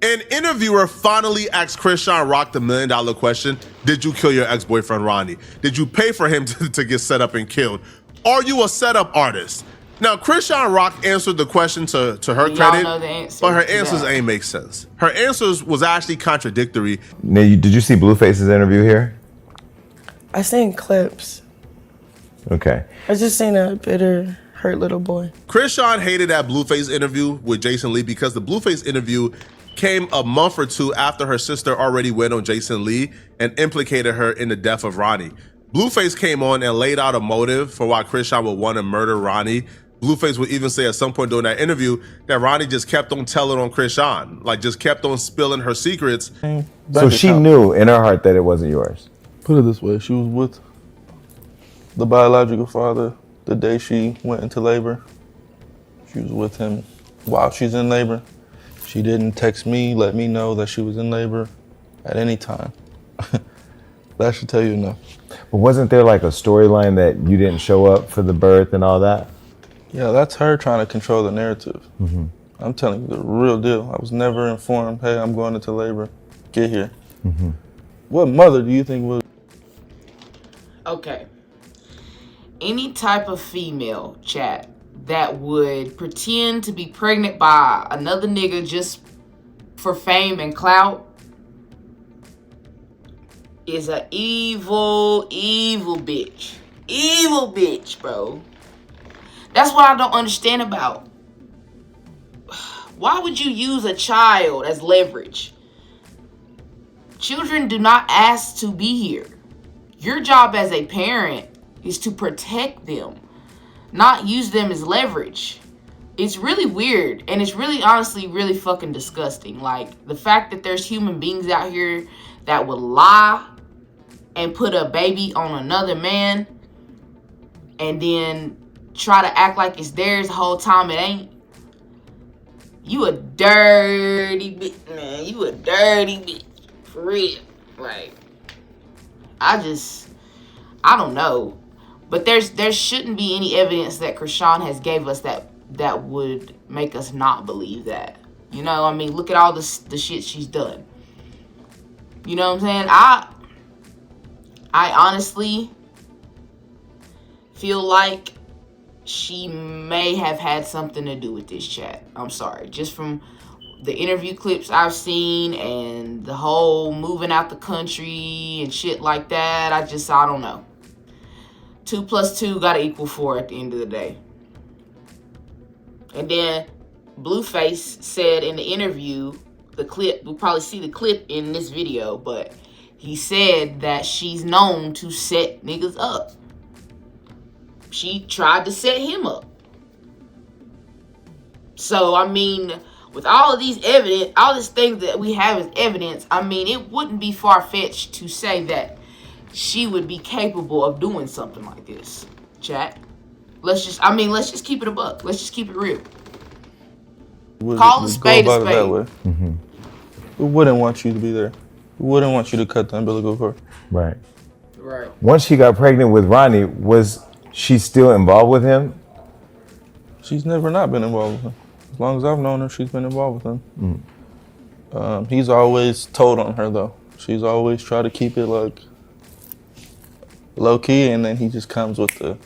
An interviewer finally asked Chrisean Rock the $1 million question. Did you kill your ex-boyfriend, Ronnie? Did you pay for him to get set up and killed? Are you a setup artist? Now, Chrisean Rock answered the question to her credit, know the answer but her to answers that. ain't make sense. Her answers was actually contradictory. Now, did you see Blueface's interview here? I seen clips. Okay. I just seen a bitter, hurt little boy. Chrisean hated that Blueface interview with Jason Lee because the Blueface interview came a month or two after her sister already went on Jason Lee and implicated her in the death of Ronnie. Blueface came on and laid out a motive for why Chrisean would want to murder Ronnie. Blueface would even say at some point during that interview that Ronnie just kept on telling on Chrisean, like just kept on spilling her secrets. So she knew in her heart that it wasn't yours. Put it this way, she was with the biological father the day she went into labor. She was with him while she's in labor. She didn't text me, let me know that she was in labor at any time. That should tell you enough. But wasn't there like a storyline that you didn't show up for the birth and all that? Yeah, that's her trying to control the narrative. Mm-hmm. I'm telling you the real deal. I was never informed, hey, I'm going into labor. Get here. Mm-hmm. What mother do you think would? Okay. Any type of female, chat, that would pretend to be pregnant by another nigga just for fame and clout is a evil, evil bitch. Evil bitch, bro. That's what I don't understand about. Why would you use a child as leverage? Children do not ask to be here. Your job as a parent is to protect them, not use them as leverage. It's really weird, and it's really, honestly, really fucking disgusting. Like, the fact that there's human beings out here that would lie and put a baby on another man and then try to act like it's theirs the whole time it ain't. You a dirty bitch, man. You a dirty bitch. For real. Like, I don't know. But there shouldn't be any evidence that Chrisean has gave us that would make us not believe that. You know, I mean, look at all the shit she's done. You know what I'm saying? I honestly feel like she may have had something to do with this chat. I'm sorry. Just from the interview clips I've seen and the whole moving out the country and shit like that, I don't know. 2 + 2 gotta equal 4 at the end of the day. And then Blueface said in the interview, the clip, we'll probably see the clip in this video, but he said that she's known to set niggas up. She tried to set him up. So, I mean, with all of these evidence, all these things that we have as evidence, I mean, it wouldn't be far-fetched to say that she would be capable of doing something like this. Chat. Let's just keep it a buck. Let's just keep it real. Call a spade a spade. Mm-hmm. We wouldn't want you to be there. We wouldn't want you to cut the umbilical cord. Right. Right. Once she got pregnant with Ronnie, was she still involved with him? She's never not been involved with him. As long as I've known her, she's been involved with him. Mm. He's always told on her, though. She's always tried to keep it, like, low-key, and then he just comes with the,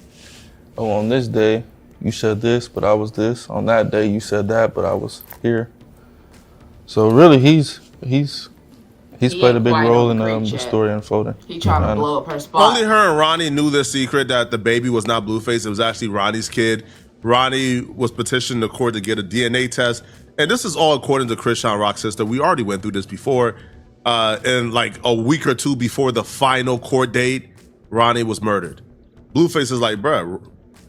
oh, on this day, you said this, but I was this. On that day, you said that, but I was here. So, really, he's played a big role in the story unfolding. He trying to blow up her spot. Only her and Ronnie knew the secret that the baby was not Blueface. It was actually Ronnie's kid. Ronnie was petitioning the court to get a DNA test. And this is all according to Chrisean Rock's sister. We already went through this before. And like a week or two before the final court date, Ronnie was murdered. Blueface is like, bruh,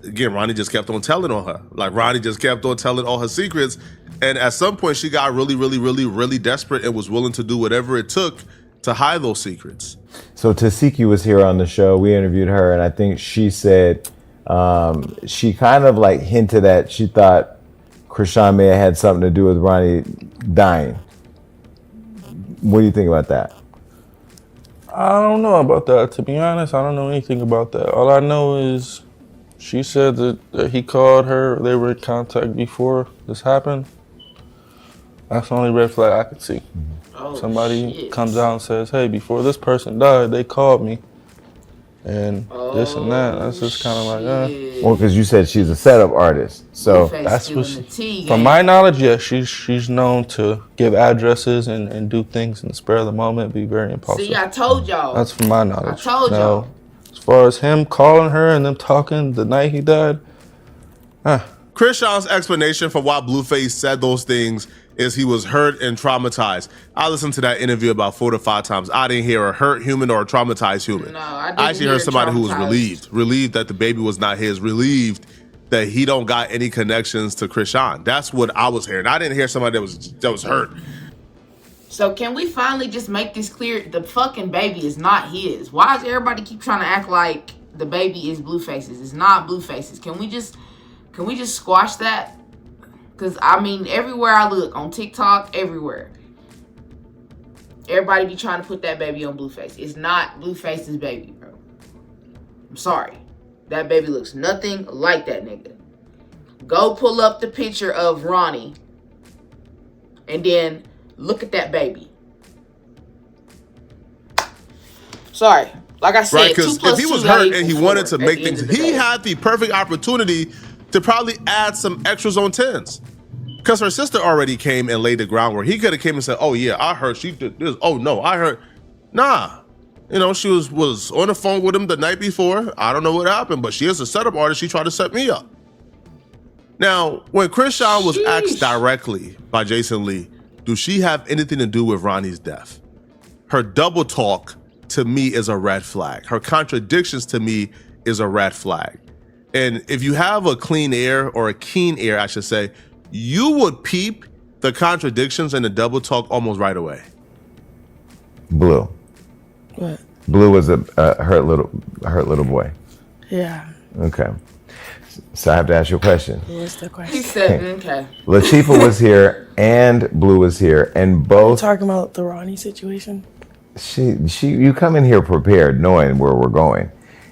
again, Ronnie just kept on telling on her. Like, Ronnie just kept on telling all her secrets. And at some point, she got really, really, really, really desperate and was willing to do whatever it took to hide those secrets. So Tasiki was here on the show. We interviewed her, and I think she said she kind of like hinted that she thought Chrisean may have had something to do with Ronnie dying. What do you think about that? I don't know about that. To be honest, I don't know anything about that. All I know is she said that he called her. They were in contact before this happened. That's the only red flag I could see. Oh, Somebody shit. comes out and says, hey, before this person died, they called me. And this and that. That's just kind of like, shit. Well, because you said she's a setup artist, so Blueface that's spilling what the tea, from gang. my knowledge, yeah, she's known to give addresses and do things in the spur of the moment, be very impulsive. See, I told y'all. That's from my knowledge. I told y'all. As far as him calling her and them talking the night he died, Chrisean's explanation for why Blueface said those things is he was hurt and traumatized. I listened to that interview about 4 to 5 times. I didn't hear a hurt human or a traumatized human. No, I didn't actually hear heard somebody who was traumatized. relieved that the baby was not his, relieved that he don't got any connections to Chrisean. That's what I was hearing. I didn't hear somebody that was hurt. So can we finally just make this clear? The fucking baby is not his. Why does everybody keep trying to act like the baby is Blueface's? It's not Blueface's. Can we just squash that? Because, I mean, everywhere I look, on TikTok, everywhere, everybody be trying to put that baby on Blueface. It's not Blueface's baby, bro. I'm sorry. That baby looks nothing like that nigga. Go pull up the picture of Ronnie and then look at that baby. Sorry. Like I said, Right, because if he was hurt and he wanted to make things, he had. had the perfect opportunity to probably add some extras on 10s. Because her sister already came and laid the groundwork. He could have came and said, oh yeah, I heard she did this. Oh no, I heard. Nah. You know, she was on the phone with him the night before. I don't know what happened, but she is a setup artist. She tried to set me up. Now, when Chrisean was asked directly by Jason Lee, do she have anything to do with Ronnie's death? Her double talk to me is a red flag. Her contradictions to me is a red flag. And if you have a clean ear, or a keen ear, I should say, you would peep the contradictions and the double talk almost right away. Blue. What? Blue was a hurt little boy. Yeah. Okay. So I have to ask you a question. What's the He question? said, okay. Latifah was here and Blue was here, and both. Talking about the Ronnie situation. You come in here prepared, knowing where we're going.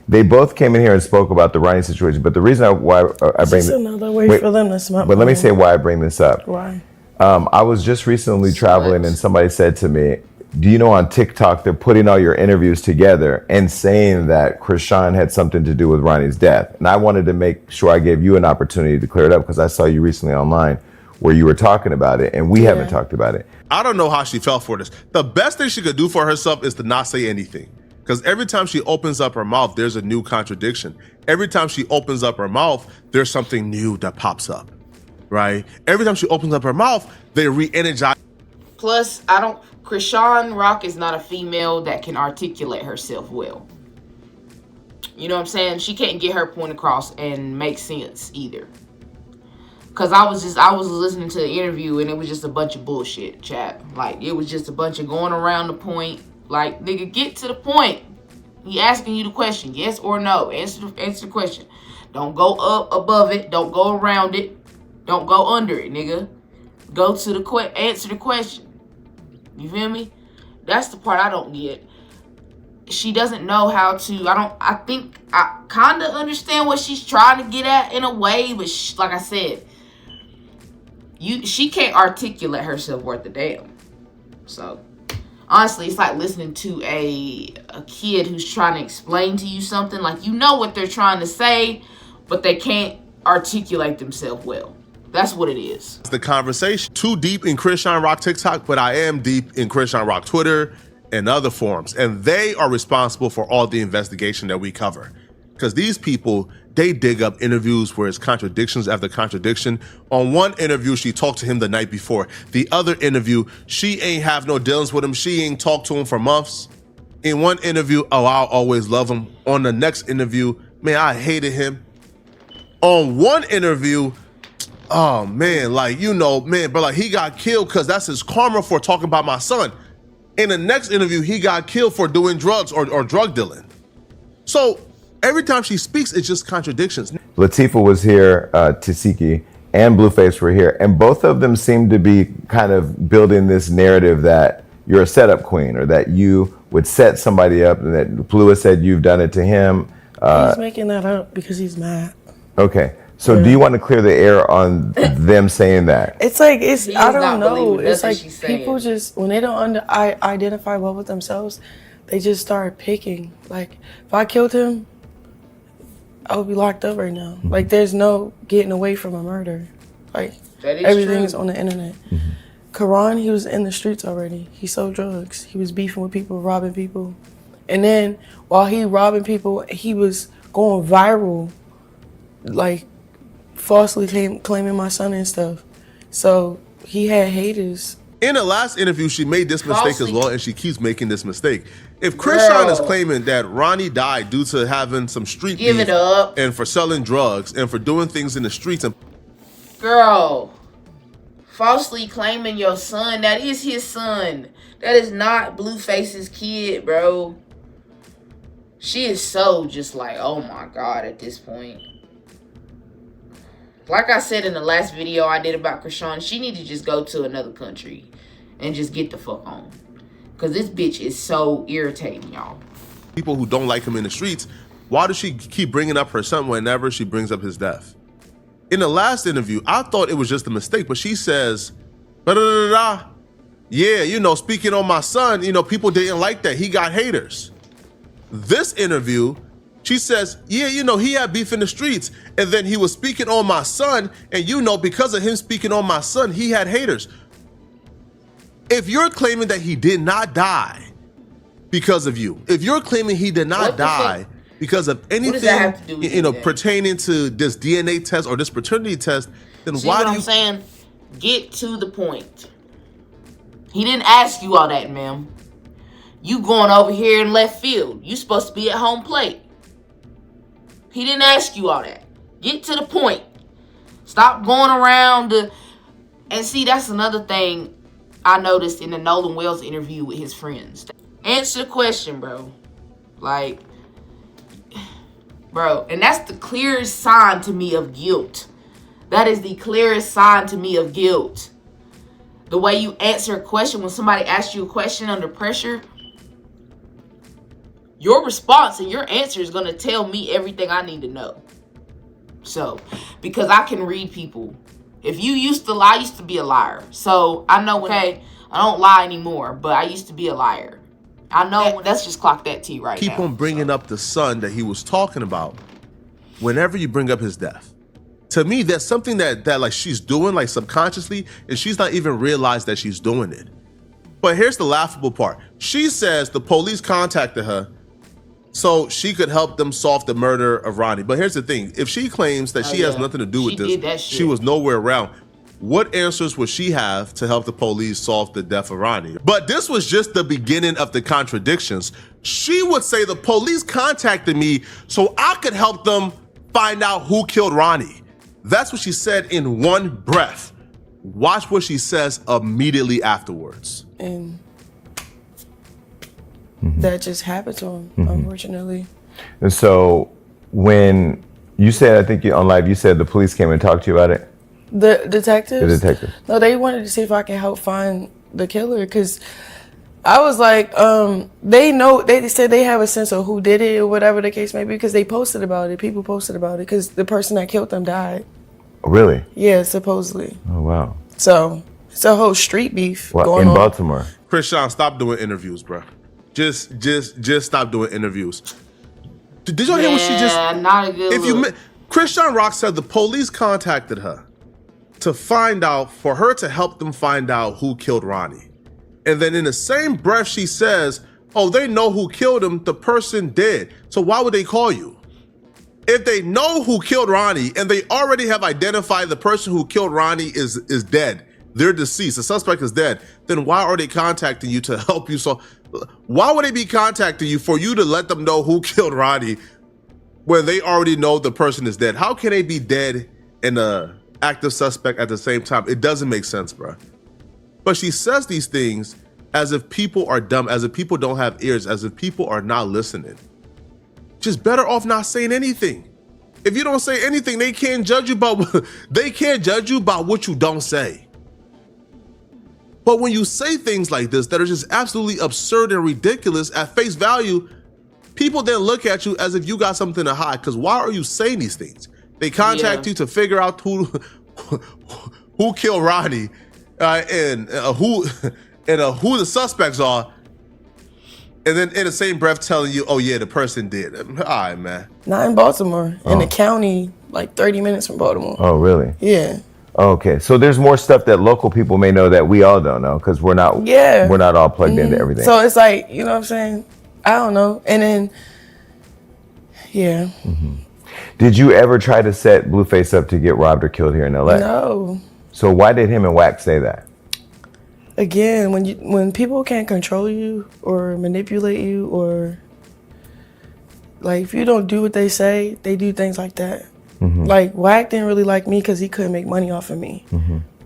They both came in here and spoke about the Ronnie situation, but the reason I bring It's another way for them to smell. But let me say why I bring this up. Why? I was just recently traveling, and somebody said to me, do you know on TikTok they're putting all your interviews together and saying that Chrisean had something to do with Ronnie's death? And I wanted to make sure I gave you an opportunity to clear it up, because I saw you recently online where you were talking about it, and we haven't talked about it. I don't know how she felt for this. The best thing she could do for herself is to not say anything. Because every time she opens up her mouth, there's a new contradiction. Every time she opens up her mouth, there's something new that pops up, right? Every time she opens up her mouth, they re-energize. Plus, Chrisean Rock is not a female that can articulate herself well. You know what I'm saying? She can't get her point across and make sense either. Cause I was listening to the interview and it was just a bunch of bullshit, chat. Like, it was just a bunch of going around the point. Like, nigga, get to the point. He asking you the question, yes or no. Answer the question. Don't go up above it. Don't go around it. Don't go under it, nigga. Go to the answer the question. You feel me? That's the part I don't get. She doesn't know how to. I think I kind of understand what she's trying to get at in a way, but like I said, she can't articulate herself worth a damn. So honestly, it's like listening to a kid who's trying to explain to you something. Like, you know what they're trying to say, but they can't articulate themselves well. That's what it is. The conversation too deep in Chrisean Rock TikTok, but I am deep in Chrisean Rock Twitter and other forums, and they are responsible for all the investigation that we cover. Because these people, they dig up interviews where it's contradictions after contradiction. On one interview, she talked to him the night before. The other interview, she ain't have no dealings with him. She ain't talked to him for months. In one interview, oh, I'll always love him. On the next interview, man, I hated him. On one interview, oh man, like, you know, man, but like, he got killed because that's his karma for talking about my son. In the next interview, he got killed for doing drugs or drug dealing. So every time she speaks, it's just contradictions. Latifah was here, Tasiki and Blueface were here, and both of them seem to be kind of building this narrative that you're a setup queen, or that you would set somebody up, and that Blue said you've done it to him. He's making that up because he's mad. Okay, So do you want to clear the air on them saying that? It's like I does don't not know. believe It's nothing like she's saying. people just when they don't identify well with themselves, they just start picking. Like if I killed him, I would be locked up right now. Like there's no getting away from a murder. Like That is everything's true. on the internet. Karan, he was in the streets already. He sold drugs. He was beefing with people, robbing people. And then while he robbing people, he was going viral, like falsely claiming my son and stuff. So he had haters. In the last interview, she made this mistake Falsely. as well, and she keeps making this mistake. If Chrisean is Girl. claiming that Ronnie died due to having some street Give beef it up. and for selling drugs and for doing things in the streets, and Girl, falsely claiming your son, that is his son. That is not Blueface's kid, bro. She is so just like, oh my God, at this point. Like I said in the last video I did about Chrisean, she need to just go to another country and just get the fuck on. Because this bitch is so irritating, y'all. people who don't like him in the streets, why does she keep bringing up her son whenever she brings up his death? In the last interview, I thought it was just a mistake, but she says, "Da-da-da-da-da. Yeah, you know, speaking on my son, you know, people didn't like that. He got haters." This interview, she says, yeah, you know, he had beef in the streets, and then he was speaking on my son, and you know, because of him speaking on my son, he had haters. If you're claiming that he did not die because of you, if you're claiming he did not What the die because of anything, does that have to do with you know, anything? pertaining to this DNA test or this paternity test, then See why what do I'm you? saying? Get to the point. He didn't ask you all that, ma'am. You going over here in left field. You supposed to be at home plate. He didn't ask you all that. Get to the point. Stop going around the... And see, that's another thing I noticed in the Nolan Wells interview with his friends. Answer the question, bro. Like, bro, and that's the clearest sign to me of guilt. That is the clearest sign to me of guilt. The way you answer a question when somebody asks you a question under pressure, your response and your answer is going to tell me everything I need to know. So, because I can read people. If you used to lie, I used to be a liar. So, I know when I don't lie anymore, but I used to be a liar. I know when, let's just clock that T right now. Keep on bringing up the son that he was talking about whenever you bring up his death. To me, that's something that like she's doing like subconsciously, and she's not even realized that she's doing it. But here's the laughable part. She says the police contacted her so she could help them solve the murder of Ronnie. But here's the thing. If she claims that she has nothing to do with this, she was nowhere around, what answers would she have to help the police solve the death of Ronnie? But this was just the beginning of the contradictions. She would say the police contacted me so I could help them find out who killed Ronnie. That's what she said in one breath. Watch what she says immediately afterwards. And that just happened to him, unfortunately. And so when you said, I think on live, you said the police came and talked to you about it? The detectives? The detectives. No, they wanted to see if I could help find the killer, because I was like, they said they have a sense of who did it or whatever the case may be, because they posted about it. People posted about it because the person that killed them died. Oh, really? Yeah, supposedly. Oh, wow. So it's a whole street beef Well, going in on. Baltimore. Chrisean, stop doing interviews, bro. Just stop doing interviews. Did y'all hear what she just? Not a good look. Chrisean Rock said the police contacted her to find out, for her to help them find out who killed Ronnie. And then in the same breath, she says, oh, they know who killed him. The person did. So why would they call you? If they know who killed Ronnie and they already have identified the person who killed Ronnie is dead, they're deceased, the suspect is dead, then why are they contacting you to help you? So why would they be contacting you for you to let them know who killed Ronnie when they already know the person is dead? How can they be dead and a active suspect at the same time? It doesn't make sense, bro. But she says these things as if people are dumb, as if people don't have ears, as if people are not listening. Just better off not saying anything. If you don't say anything, they can't judge you by what you don't say. But when you say things like this that are just absolutely absurd and ridiculous at face value, people then look at you as if you got something to hide. Because why are you saying these things? They contact you to figure out who killed Ronnie, and who the suspects are, and then in the same breath telling you, "Oh yeah, the person did." All right, man. Not in Baltimore. In the county, like 30 minutes from Baltimore. Oh, really? Yeah. Okay, so there's more stuff that local people may know that we all don't know because we're not all plugged into everything. So it's like, you know what I'm saying? I don't know. And then, yeah. Did you ever try to set Blueface up to get robbed or killed here in LA? No. So why did him and Wack say that? Again, when people can't control you or manipulate you, or like if you don't do what they say, they do things like that. Like Wack didn't really like me because he couldn't make money off of me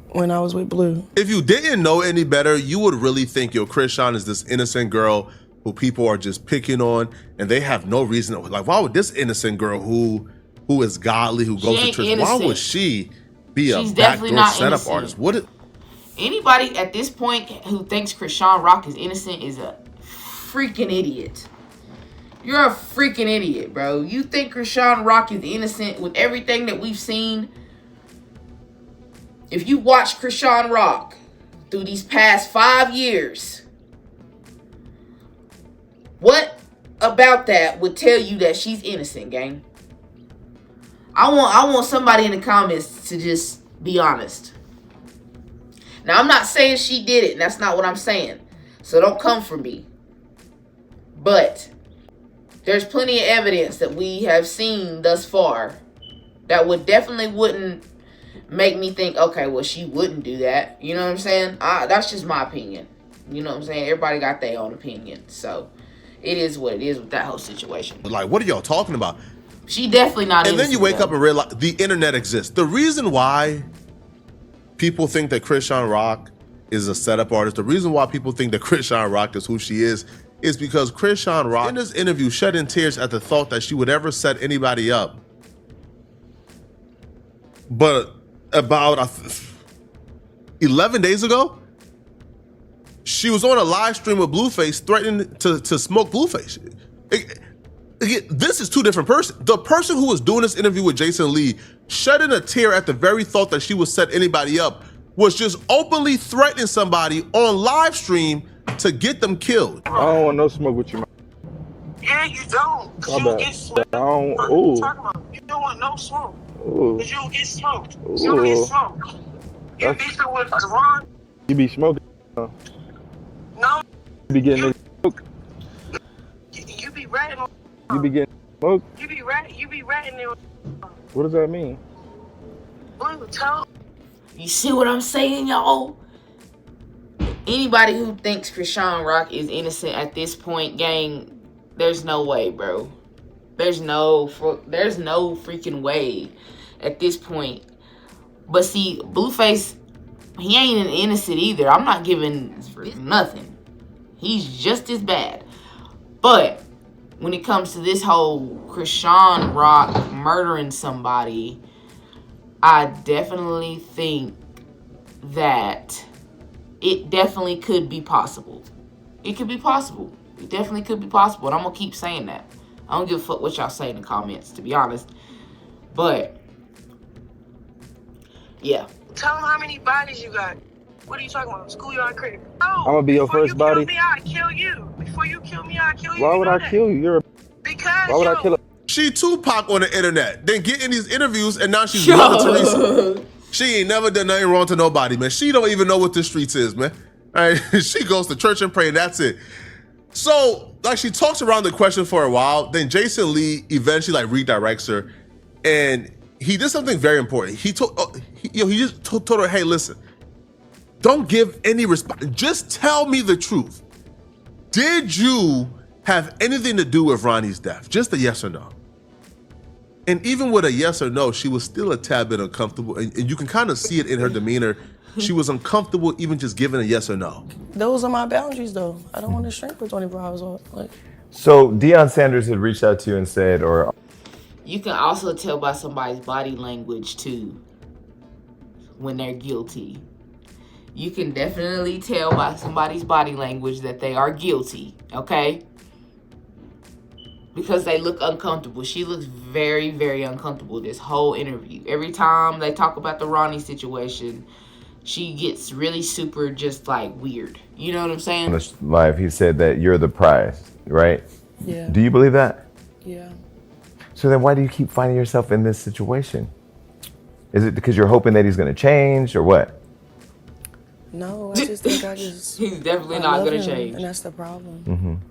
when I was with Blue. If you didn't know any better, you would really think, yo, Chrisean is this innocent girl who people are just picking on, and they have no reason. Like, why would this innocent girl who is godly, who goes to church, innocent. why would she be She's a definitely backdoor not setup innocent. artist? What? Anybody at this point who thinks Chrisean Rock is innocent is a freaking idiot. You're a freaking idiot, bro. You think Chrisean Rock is innocent with everything that we've seen? If you watch Chrisean Rock through these past 5 years, what about that would tell you that she's innocent, gang? I want somebody in the comments to just be honest. Now, I'm not saying she did it. That's not what I'm saying. So don't come for me. But there's plenty of evidence that we have seen thus far that wouldn't make me think, okay, well, she wouldn't do that. You know what I'm saying? That's just my opinion. You know what I'm saying? Everybody got their own opinion. So it is what it is with that whole situation. Like, what are y'all talking about? She definitely not innocent. And then you wake up and realize the internet exists. The reason why people think that Chrisean Rock is a setup artist, the reason why people think that Chrisean Rock is who she is because Chrisean Rock, in this interview, shedding tears at the thought that she would ever set anybody up. But about 11 days ago, she was on a live stream with Blueface threatening to smoke Blueface. This is two different persons. The person who was doing this interview with Jason Lee, shedding a tear at the very thought that she would set anybody up, was just openly threatening somebody on live stream to get them killed. I don't want no smoke with you, man. Yeah, you don't. My You'll bad. get smoked. I don't. What are you Ooh. talking about? You don't want no smoke. Ooh. Because you'll get smoked. You'll get Ooh. smoked. You're That's- beefing with Ron? You be smoking. No. You be getting this smoke. You be ratting on. You be getting smoke. You be ratting there. What does that mean? Blue, tell. You see what I'm saying, y'all? Anybody who thinks Chrisean Rock is innocent at this point, gang, there's no way, bro. There's no freaking way at this point. But see, Blueface, he ain't an innocent either. I'm not giving nothing. He's just as bad. But when it comes to this whole Chrisean Rock murdering somebody, I definitely think that it definitely could be possible. It could be possible. It definitely could be possible. And I'm going to keep saying that. I don't give a fuck what y'all say in the comments, to be honest. But, yeah. Tell them how many bodies you got. What are you talking about? Schoolyard critic. Oh, I'ma be your first body. Before you kill me, I kill you. Before you kill me, I kill you. Why You would know I that? kill you? You're a. Because Why would I kill a? She Tupac on the internet, then get in these interviews, and now she's Mother Teresa. She ain't never done nothing wrong to nobody, man. She don't even know what the streets is, man. All right? She goes to church and pray, and that's it. So, like, she talks around the question for a while. Then Jason Lee eventually, like, redirects her, and he did something very important. He just told her, hey, listen, don't give any response. Just tell me the truth. Did you have anything to do with Ronnie's death? Just a yes or no. And even with a yes or no, she was still a tad bit uncomfortable. And you can kind of see it in her demeanor. She was uncomfortable even just giving a yes or no. Those are my boundaries, though. I don't want to shrink for 24 hours. Like, So Deion Sanders had reached out to you and said, or You can also tell by somebody's body language, too, when they're guilty. You can definitely tell by somebody's body language that they are guilty, okay? because they look uncomfortable. She looks very, very uncomfortable this whole interview. Every time they talk about the Ronnie situation, she gets really super just like weird. You know what I'm saying? On this live, he said that you're the prize, right? Yeah. Do you believe that? Yeah. So then why do you keep finding yourself in this situation? Is it because you're hoping that he's going to change or what? No, I just think He's definitely I not love gonna him, change. and that's the problem.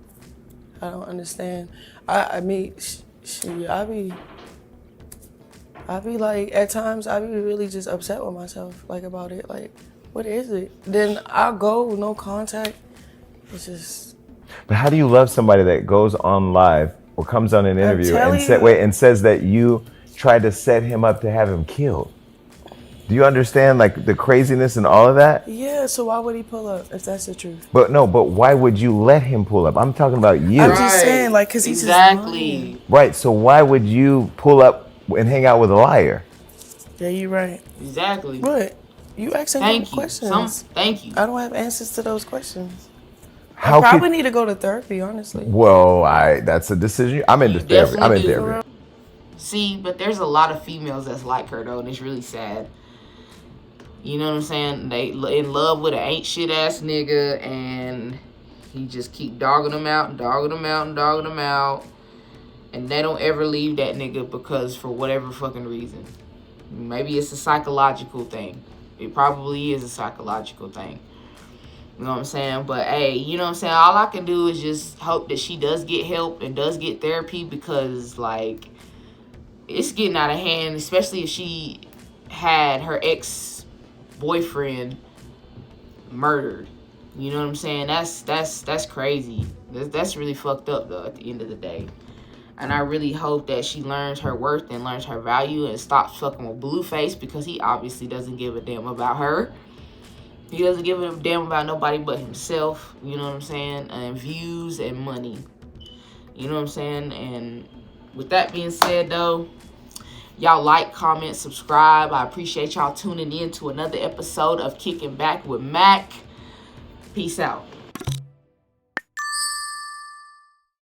I don't understand. I mean, I be like, at times I be really just upset with myself, like, about it. Like, what is it? Then I'll go, no contact. It's just. But how do you love somebody that goes on live or comes on an interview telling and says that you tried to set him up to have him killed? Do you understand like the craziness and all of that? Yeah, so why would he pull up if that's the truth? But why would you let him pull up? I'm talking about you. I'm just saying, like, because he's exactly. Right, so why would you pull up and hang out with a liar? Yeah, you're right. Exactly. But you asking Thank good you. questions. Thank you. I don't have answers to those questions. How I probably need to go to therapy, honestly. Well, that's a decision. I'm into therapy. I'm in definitely therapy. See, but there's a lot of females that's like her though, and it's really sad. You know what I'm saying? They in love with an ain't shit ass nigga, and he just keep dogging them out and dogging them out and dogging them out, and they don't ever leave that nigga because for whatever fucking reason. Maybe it's a psychological thing. It probably is a psychological thing. You know what I'm saying? But hey, you know what I'm saying? All I can do is just hope that she does get help and does get therapy, because like it's getting out of hand, especially if she had her ex-boyfriend murdered. You know what I'm saying? That's crazy. That's really fucked up though at the end of the day. And I really hope that she learns her worth and learns her value and stops fucking with Blueface, because he obviously doesn't give a damn about her. He doesn't give a damn about nobody but himself, you know what I'm saying? And views and money. You know what I'm saying? And with that being said, though, y'all like, comment, subscribe. I appreciate y'all tuning in to another episode of Kicking Back with Mac. Peace out.